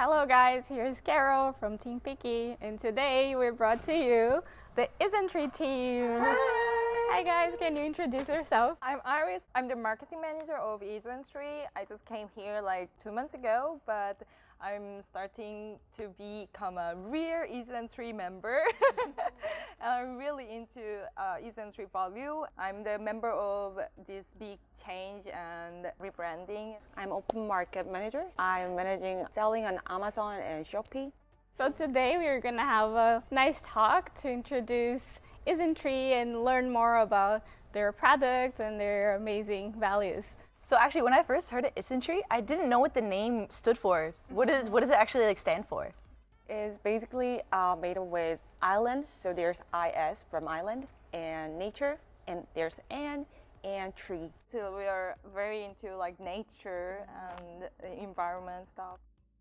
Hello guys, here's Carol from Team Picky, and today we brought to you the Isntree team. Hi guys, can you introduce yourself? I'm Iris. I'm the marketing manager of Isntree. I just came here like 2 months ago, but I'm starting to become a real Isntree member. And I'm really into Isntree value. I'm the member of this big change and rebranding. I'm open market manager. I'm managing selling on Amazon and Shopee. So today we're gonna have a nice talk to introduce Isntree and learn more about their products and their amazing values. So actually, when I first heard of Isntree, I didn't know what the name stood for. What does it actually stand for? It's basically made up with island. So there's IS from island and nature, and there's an and tree. So we are very into like nature and environment stuff.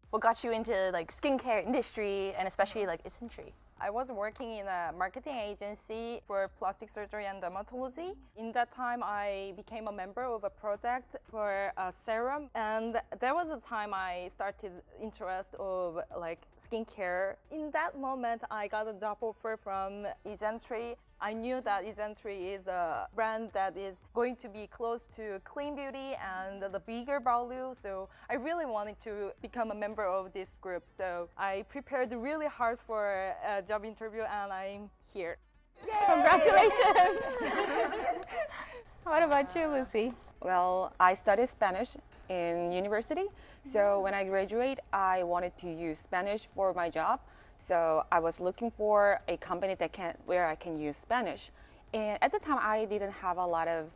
What got you into like skincare industry and especially like Isntree? I was working in a marketing agency for plastic surgery and dermatology. In that time, I became a member of a project for a serum, and that was the time I started interest of like skincare. In that moment, I got a job offer from Isntree. I knew that Isntree is a brand that is going to be close to clean beauty and the bigger value. So I really wanted to become a member of this group. So I prepared really hard for a job interview and I'm here. Yay! Congratulations! What about you, Lucy? Well, I studied Spanish in university. So when I graduate, I wanted to use Spanish for my job. So I was looking for a company where I can use Spanish. And at the time, I didn't have a lot of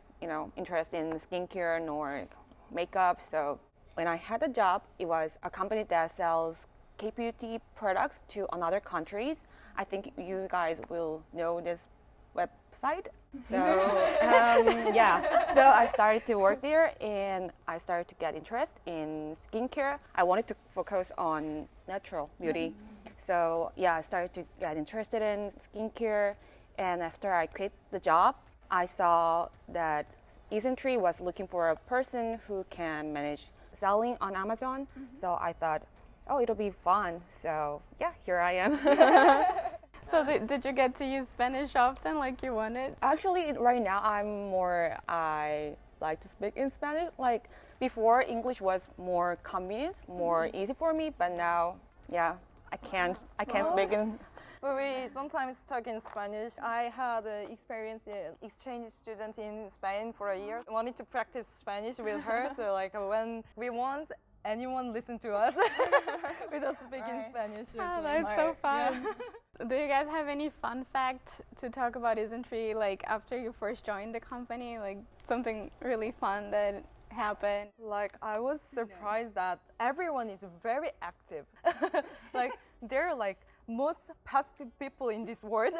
interest in skincare nor makeup. So when I had a job, it was a company that sells K-beauty products to another countries. I think you guys will know this website. So so I started to work there and I started to get interest in skincare. I wanted to focus on natural beauty. So I started to get interested in skincare, and after I quit the job, I saw that Isntree was looking for a person who can manage selling on Amazon. So I thought, oh, it'll be fun. So here I am. So did you get to use Spanish often like you wanted? Actually, right now I like to speak in Spanish. Like before, English was more convenient, more easy for me, but now, I can't speak in. But we sometimes talk in Spanish. I had an experience as exchange student in Spain for a year. I wanted to practice Spanish with her. So like when we want anyone listen to us, we just speak in Spanish. Oh, that's so fun. Yeah. Do you guys have any fun fact to talk about Isntree? Like after you first joined the company, like something really fun that happened? Like I was surprised that everyone is very active. Like they're like most positive people in this world.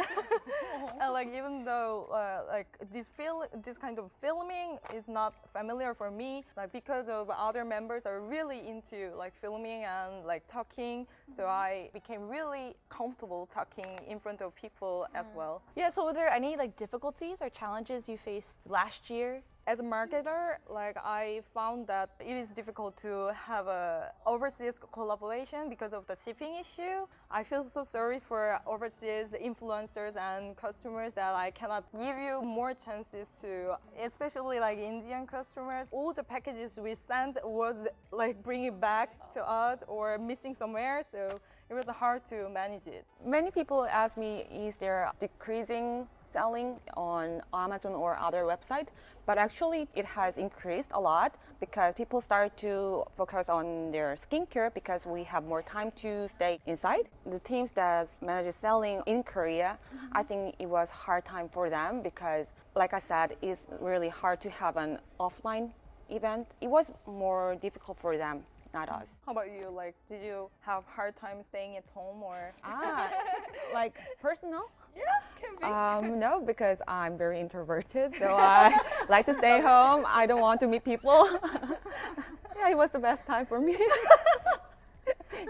And like even though like this kind of filming is not familiar for me, like because of other members are really into like filming and like talking, so I became really comfortable talking in front of people as well. Yeah, so were there any like difficulties or challenges you faced last year? As a marketer, like I found that it is difficult to have a overseas collaboration because of the shipping issue. I feel so sorry for overseas influencers and customers that I cannot give you more chances to, especially like Indian customers. All the packages we sent was like bringing back to us or missing somewhere, so it was hard to manage it. Many people ask me, is there decreasing selling on Amazon or other websites, but actually it has increased a lot because people start to focus on their skincare because we have more time to stay inside. The teams that manage selling in Korea, I think it was hard time for them because, like I said, it's really hard to have an offline event. It was more difficult for them, not us. How about you? Like, did you have hard time staying at home or? Like personal? Yeah, can be. No, because I'm very introverted, so I like to stay home. I don't want to meet people. It was the best time for me.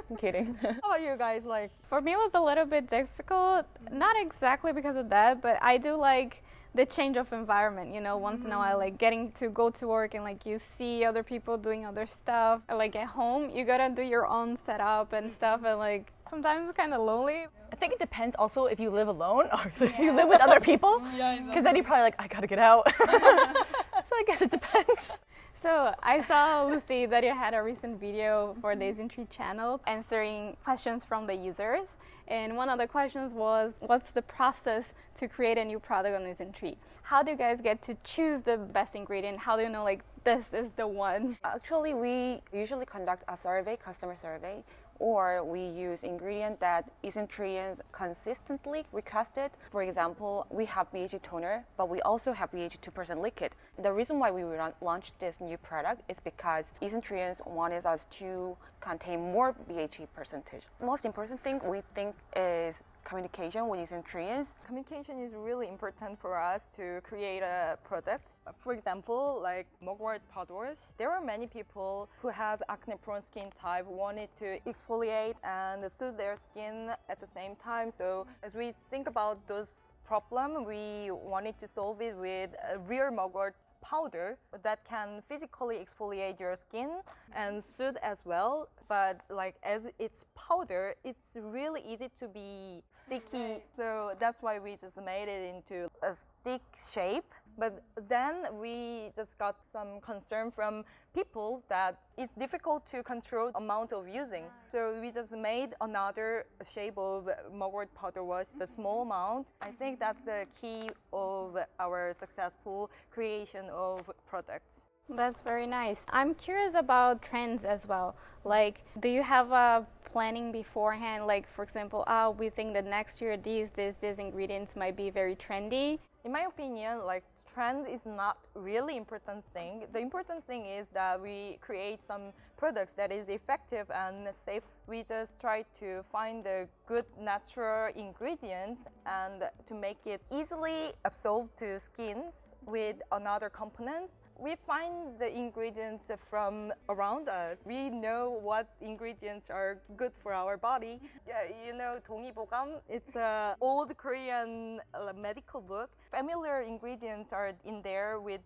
I'm kidding. How about you guys? Like, for me, it was a little bit difficult. Not exactly because of that, but I do like the change of environment, you know, once in a while, like getting to go to work and like you see other people doing other stuff. Like at home, you gotta do your own setup and stuff, and like sometimes it's kind of lonely. I think it depends also if you live alone or if you live with other people. Because then you're probably like, I gotta get out. So I guess it depends. So I saw, Lucy, that you had a recent video for the Isntree channel answering questions from the users. And one of the questions was, what's the process to create a new product on Isntree? How do you guys get to choose the best ingredient? How do you know, like, this is the one? Actually, we usually conduct a survey, customer survey, or we use ingredient that Isntreeans consistently requested. For example, we have BHA toner, but we also have BHA 2% liquid. The reason why we launched this new product is because Isntreeans wanted us to contain more BHA percentage. The most important thing we think is communication with Isntreeans. Communication is really important for us to create a product. For example, like mugwort powders, there are many people who has acne-prone skin type wanted to exfoliate and soothe their skin at the same time. So as we think about those problems, we wanted to solve it with a real mugwort powder that can physically exfoliate your skin and soothe as well. But like as it's powder, it's really easy to be sticky. So that's why we just made it into a stick shape. But then we just got some concern from people that it's difficult to control amount of using. So we just made another shape of mugwort powder wash, the small amount. I think that's the key of our successful creation of products. That's very nice. I'm curious about trends as well. Like, do you have a planning beforehand? Like, for example, we think that next year these ingredients might be very trendy. In my opinion, like trend is not really important thing. The important thing is that we create some products that is effective and safe. We just try to find the good natural ingredients and to make it easily absorbed to skin with another components. We find the ingredients from around us. We know what ingredients are good for our body. Yeah, you know, 동의보감, it's an old Korean medical book. Familiar ingredients are in there with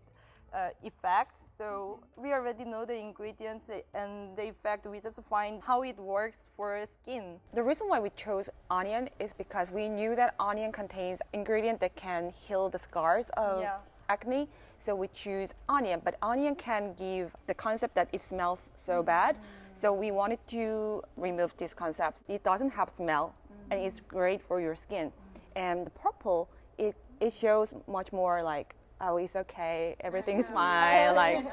effects. So we already know the ingredients and the effect. We just find how it works for skin. The reason why we chose onion is because we knew that onion contains ingredient that can heal the scars of acne. So we choose onion, but onion can give the concept that it smells so bad. So we wanted to remove this concept. It doesn't have smell and it's great for your skin. And the purple, it shows much more like, oh, it's okay, everything's fine, like,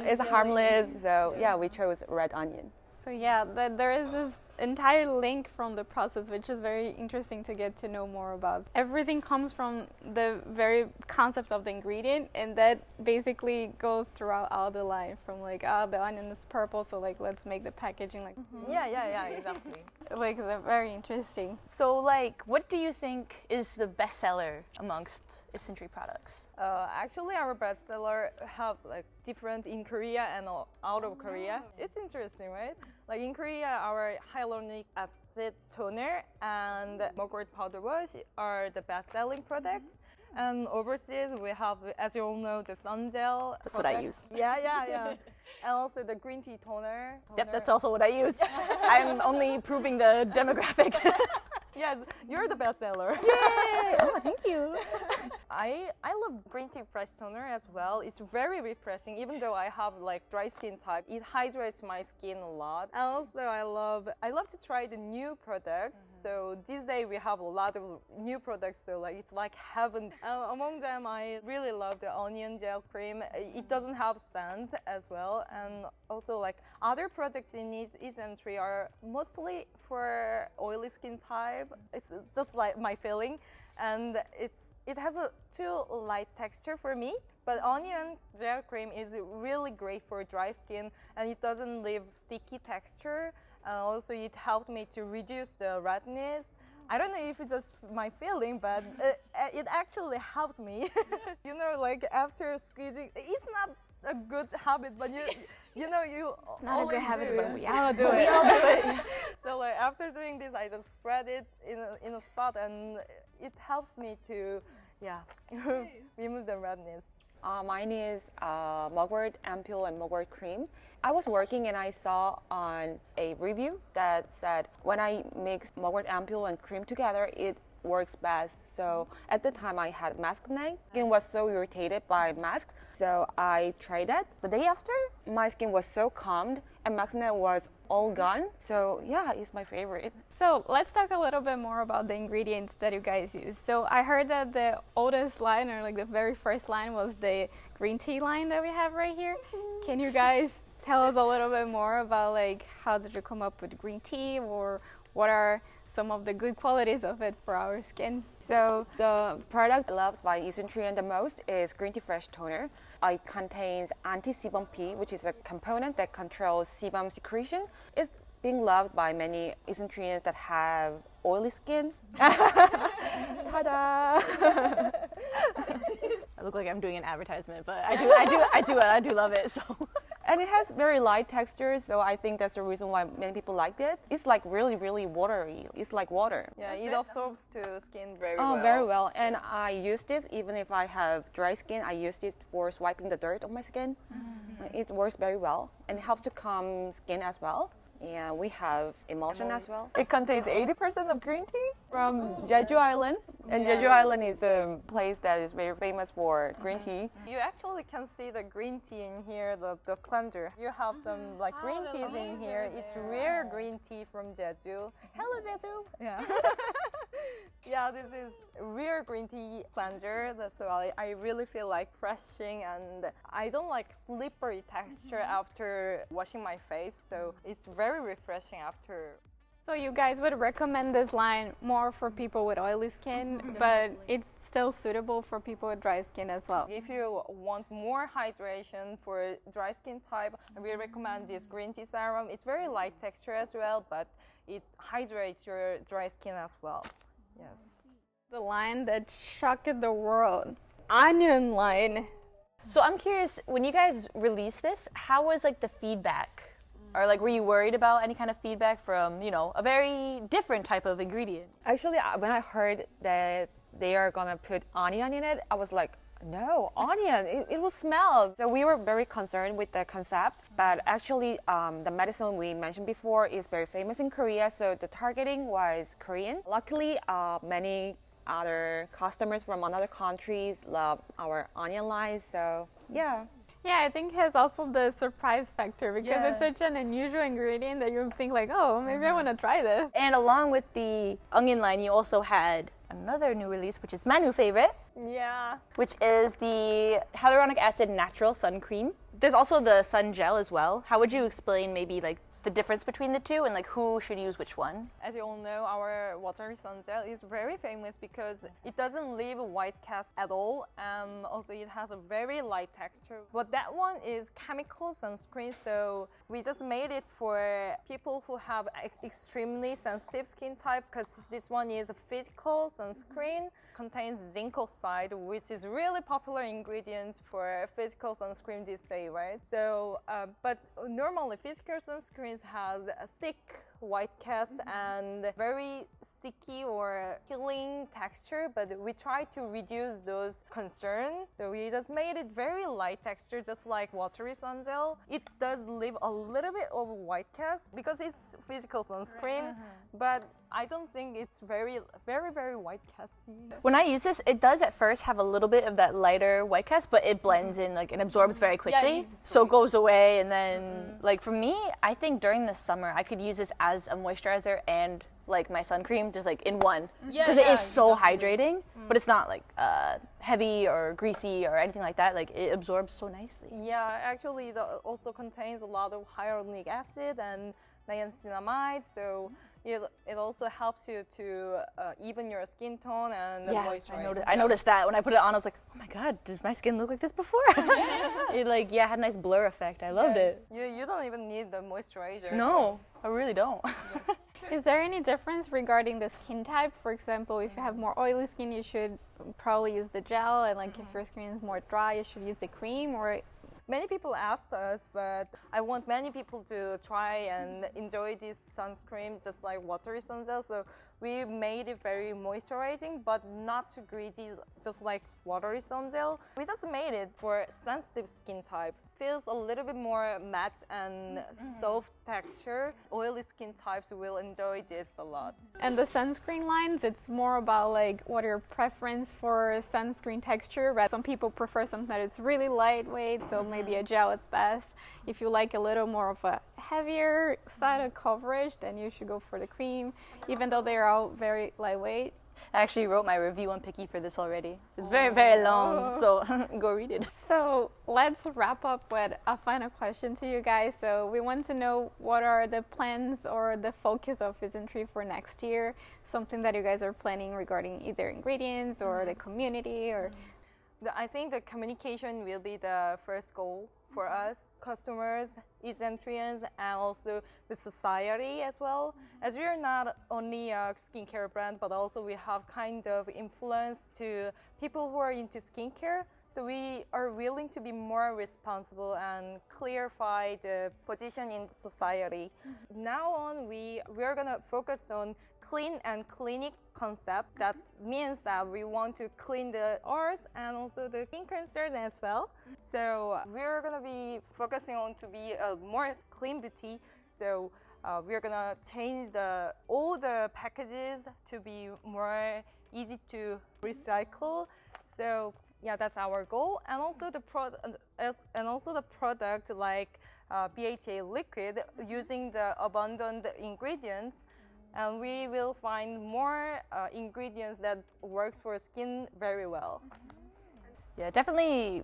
it's harmless. So yeah, we chose red onion. So yeah, there is this entire link from the process, which is very interesting to get to know more about. Everything comes from the very concept of the ingredient, and that basically goes throughout all the line from like, the onion is purple, so like let's make the packaging like Yeah, exactly. like they're very interesting. So like, what do you think is the bestseller amongst Isntree products? Actually, our bestseller have like different in Korea and out of Korea. It's interesting, right? Like in Korea, our hyaluronic acid toner and mugwort powder wash are the best-selling products. And overseas, we have, as you all know, the sun gel. That's what I use. Yeah. And also the green tea toner. Yep, that's also what I use. I'm only proving the demographic. Yes, you're the bestseller. Yay! Oh, thank you. I love green tea fresh toner as well. It's very refreshing. Even though I have like dry skin type, it hydrates my skin a lot. And also I love to try the new products. So these days we have a lot of new products. So like it's like heaven. Among them, I really love the onion gel cream. It doesn't have scent as well. And also like other products in Isntree are mostly for oily skin type. It's just like my feeling, and it has a too light texture for me. But onion gel cream is really great for dry skin, and it doesn't leave sticky texture. Also, it helped me to reduce the redness. I don't know if it's just my feeling, but it actually helped me. You know, like after squeezing, it's not a good habit, but you know, you Not a good habit, but we all all do it. We all do it. So like after doing this, I just spread it in a spot, and it helps me to Yeah, remove the redness. Mine is mugwort ampoule and mugwort cream. I was working and I saw on a review that said when I mix mugwort ampoule and cream together, it works best. So at the time I had mask acne. Skin was so irritated by masks, so I tried that. The day after, my skin was so calmed and mask acne was all gone. So yeah, it's my favorite. So let's talk a little bit more about the ingredients that you guys use. So I heard that the oldest line, or like the very first line, was the green tea line that we have right here. Can you guys tell us a little bit more about like how did you come up with green tea, or what are some of the good qualities of it for our skin? So the product loved by Isntrient the most is Green Tea Fresh Toner. It contains anti-sebum P, which is a component that controls sebum secretion. It's being loved by many Isntrients that have oily skin. Ta-da! I look like I'm doing an advertisement, but I do love it. So. And it has very light texture, so I think that's the reason why many people liked it. It's like really, really watery. It's like water. Yeah, it absorbs to skin very well. Oh, very well. And I use this even if I have dry skin. I use it for swiping the dirt on my skin. It works very well and it helps to calm skin as well. Yeah, we have emulsion as well. It contains 80% of green tea from Jeju Island. And Jeju Island is a place that is very famous for green tea. You actually can see the green tea in here, the cleanser. You have some like green teas in here. It's rare green tea from Jeju. Hello, Jeju. Yeah. Yeah, this is rare green tea cleanser. So I really feel like refreshing, and I don't like slippery texture after washing my face. So it's very refreshing after. So you guys would recommend this line more for people with oily skin, but it's still suitable for people with dry skin as well. If you want more hydration for dry skin type, we recommend this green tea serum. It's very light texture as well, but it hydrates your dry skin as well. Yes. The line that shocked the world, onion line. So I'm curious, when you guys released this, how was like the feedback? Or like, were you worried about any kind of feedback from, you know, a very different type of ingredient? Actually, when I heard that they are gonna put onion in it, I was like, no, onion, it will smell. So we were very concerned with the concept, but actually the medicine we mentioned before is very famous in Korea, so the targeting was Korean. Luckily, many other customers from other countries love our onion line, so yeah. Yeah, I think it has also the surprise factor because it's such an unusual ingredient that you think like, oh, maybe I want to try this. And along with the onion line, you also had another new release, which is my new favorite. Yeah. Which is the hyaluronic acid natural sun cream. There's also the sun gel as well. How would you explain maybe like the difference between the two and like who should use which one? As you all know, our watery sun gel is very famous because it doesn't leave a white cast at all, and also it has a very light texture. But that one is chemical sunscreen, so we just made it for people who have extremely sensitive skin type, because this one is a physical sunscreen, contains zinc oxide, which is really popular ingredient for physical sunscreen these days, right? So, but normally physical sunscreens has a thick white cast and very sticky or peeling texture, but we try to reduce those concerns. So we just made it very light texture, just like watery sun gel. It does leave a little bit of white cast because it's physical sunscreen, but I don't think it's very white casty. When I use this, it does at first have a little bit of that lighter white cast, but it blends in, like, and absorbs very quickly, so it goes away. And then, like, for me, I think during the summer, I could use this as a moisturizer and like my sun cream, just like in one, because it is so hydrating, but it's not like heavy or greasy or anything like that. Like, it absorbs so nicely. Yeah, actually, it also contains a lot of hyaluronic acid and niacinamide, so it also helps you to even your skin tone and moisturize. I noticed that when I put it on. I was like, oh my god, does my skin look like this before? It like had a nice blur effect. I loved it. You don't even need the moisturizer. No, I really don't. Is there any difference regarding the skin type? For example, if you have more oily skin, you should probably use the gel, and like if your skin is more dry, you should use the cream, or Many people asked us, but I want many people to try and enjoy this sunscreen just like watery sun gel. So we made it very moisturizing, but not too greasy, just like watery sun gel. We just made it for sensitive skin type. Feels a little bit more matte and soft texture. Oily skin types will enjoy this a lot. And the sunscreen lines, it's more about like what your preference for sunscreen texture. Right? Some people prefer something that is really lightweight, so maybe a gel is best. If you like a little more of a heavier side of coverage, then you should go for the cream, even though they are all very lightweight. I actually wrote my review on Picky for this already. It's very, very long, so go read it. So let's wrap up with a final question to you guys. So we want to know what are the plans or the focus of Isntree for next year, something that you guys are planning regarding either ingredients or the community or... I think the communication will be the first goal for us, customers, Isntrians, and also the society as well. As we are not only a skincare brand, but also we have kind of influence to people who are into skincare. So we are willing to be more responsible and clarify the position in society. Now on, we are gonna focus on clean and clinic concept. That means that we want to clean the earth and also the skin concern as well. So we're gonna be focusing on to be a more clean beauty. So we're gonna change all the packages to be more easy to recycle. So yeah, that's our goal. And also the product like BHA liquid using the abundant ingredients. And we will find more ingredients that works for skin very well. Yeah, definitely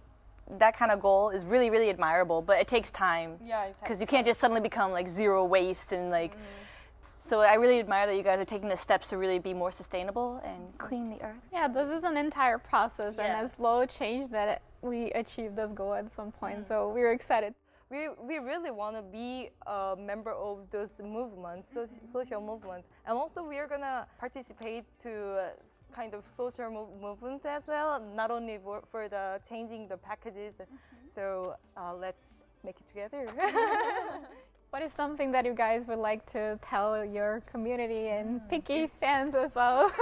that kind of goal is really, really admirable, but it takes time. Yeah, because you can't just suddenly become like zero waste and like. So I really admire that you guys are taking the steps to really be more sustainable and clean the earth. Yeah, this is an entire process and a slow change that we achieve this goal at some point. So we're excited. We really want to be a member of this movement, social movement. And also we are going to participate to kind of social movement as well, not only for the changing the packages. So let's make it together. What is something that you guys would like to tell your community and Picky fans as well?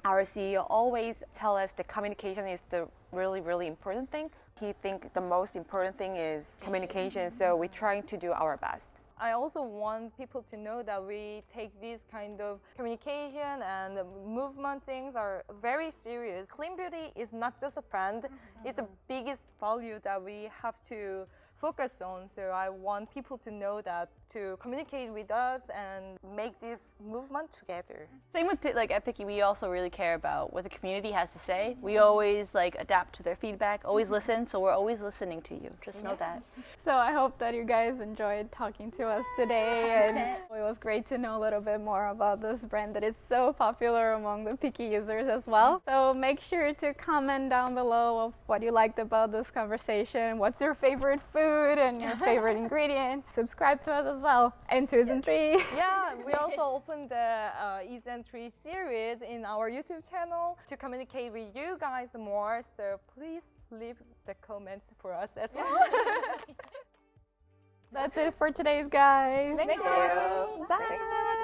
Our CEO always tell us the communication is the really, really important thing. He thinks the most important thing is communication, so we're trying to do our best. I also want people to know that we take this kind of communication and movement things are very serious. Clean beauty is not just a trend, it's the biggest value that we have to focus on. So I want people to know that, to communicate with us and make this movement together. Same with like at Picky, we also really care about what the community has to say. We always like adapt to their feedback, always listen, so we're always listening to you. Just know that. So I hope that you guys enjoyed talking to us today, and it was great to know a little bit more about this brand that is so popular among the Picky users as well. So make sure to comment down below of what you liked about this conversation. What's your favorite food and your favorite ingredient? Subscribe to us as well, and to Isntree. Yeah, we also opened the Isntree series in our YouTube channel to communicate with you guys more. So please leave the comments for us as well. That's it for today's guys. Thank you for watching. Bye.